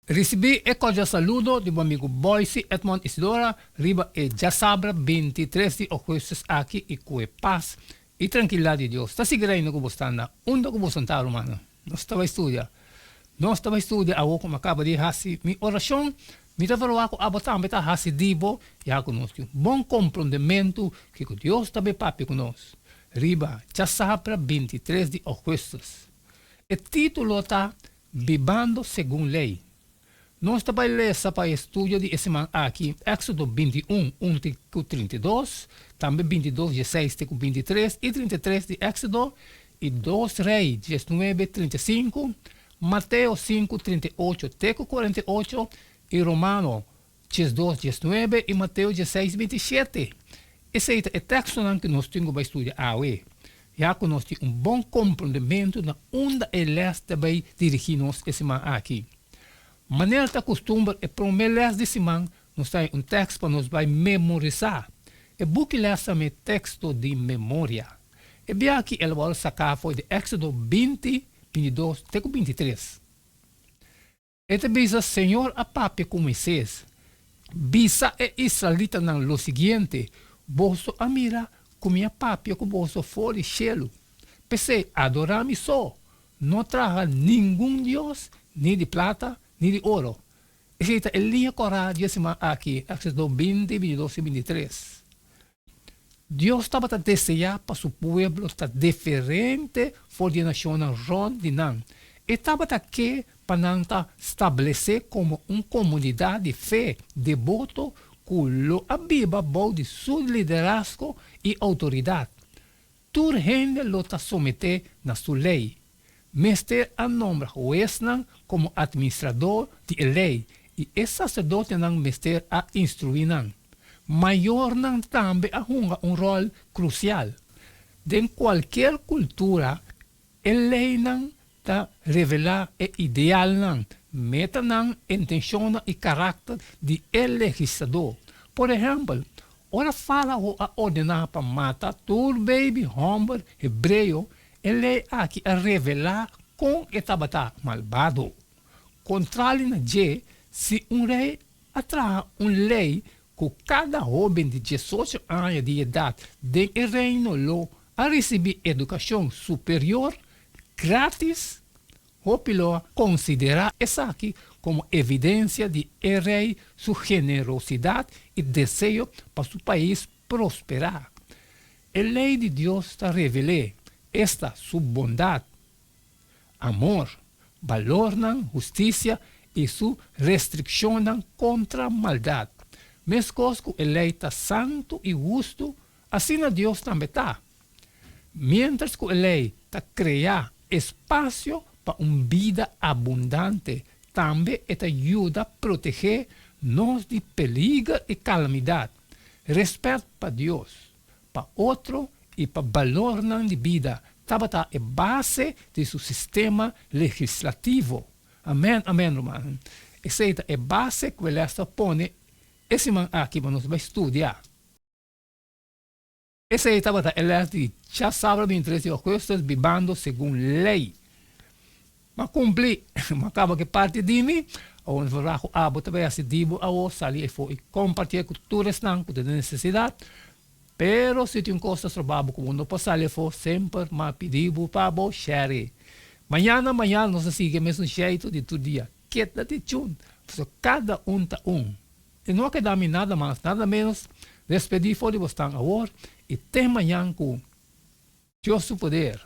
Recibí el cordial saludo de mi amigo Boise Edmond Isidora, riba ya sabra 23 de agosto aquí y con paz y tranquilidad de Dios. Está seguro que vos estás onde que vos estás, hermano. No estaba a estudiar. No estaba a estudiar, a como acaba de hacer mi oración. Mi trabalho ako abotam beta hasi dibo ya conosco. Bom compreendimento que Deus também papi conosco. Riba, já sabra 23 de agosto. O título está Vivando segundo lei. Nós também lemos para o estudo de semana aqui, Éxodo 21, 1 com 32, também 22, 16 com 23 e 33 de Éxodo, e 2 Reis, 19, 35, Mateus 5, 38, com 48, e Romano 2, 19 e Mateus 16, 27. Esse é o texto que nós temos para estudar hoje. Já que nós temos bom compreendimento de onde ele também dirigir-nos essa semana aqui. Maneira que costuma é para o mês de semana, nós temos texto para nós vai memorizar. E book também texto de memória. E bem aqui ele vai sacar foi de Éxodo 20, 22 até 23. Este bisa Senhor a papi com Moisés. Bisa é israelita não lo seguinte, bolso a mira com minha papi com bolso fora de cielo. Pensei, adorar-me só. Não traga nenhum Deus, nem de plata, nem de ouro. Esta é a linha coragem aqui, Éxodo 20, 22 e 23. Deus estava a desejar para seu povo estar diferente fora da nação de Nan. E estava aqui para estabelecer como uma comunidade de fé, devoto, que a Bíblia de seu liderazgo e autoridade. Toda gente lo está someter na sua lei. Mestre a nombra juez como administrador de lei e o sacerdote não mestre a instruir. Maior também a rol crucial. De qualquer cultura, a lei está revelar o ideal, meta, intenção e caráter de legislador. Por exemplo, ora fala a ordenar para matar todo baby, homem, hebreu, ele aqui a revelar com etabata malvado. Contrário na G, se rei atrai lei que cada jovem de 18 anos de idade de reino lo a receber educação superior grátis, o piloto considera essa aqui como evidência de rei sua generosidade e desejo para seu país prosperar. A lei de Deus está revelando esta sua bondade, amor, valor, justiça e sua restrição contra a maldade. Mesmo que a lei está santo e justo, assim Deus também está. Mientras que a lei está criando espaço para uma vida abundante, também ela ajuda a proteger nós de perigo e calamidade. Respeito para Deus, para outro e para valor de vida. Tabata é base de seu sistema legislativo. Amém, amém, irmão. Essa é a base que ele está pondo. Esse man aqui nós vamos estudar. Essa é a de já sábado 23 de agosto, vivendo segundo lei. Mas cumpri, mas acaba que parte de mim, onde vou abo também assim dibo a o salir e foi compartilhar com todos não com necessidade. Pero se tem coisas trabalho como não passar ele foi sempre mas pedido para bo share. Manhã nós sigue mesmo jeito de todo dia. Queda de chun, cada tá E não queda me nada mais, nada menos despedir fora de você agora e tem manhã com Deus poder.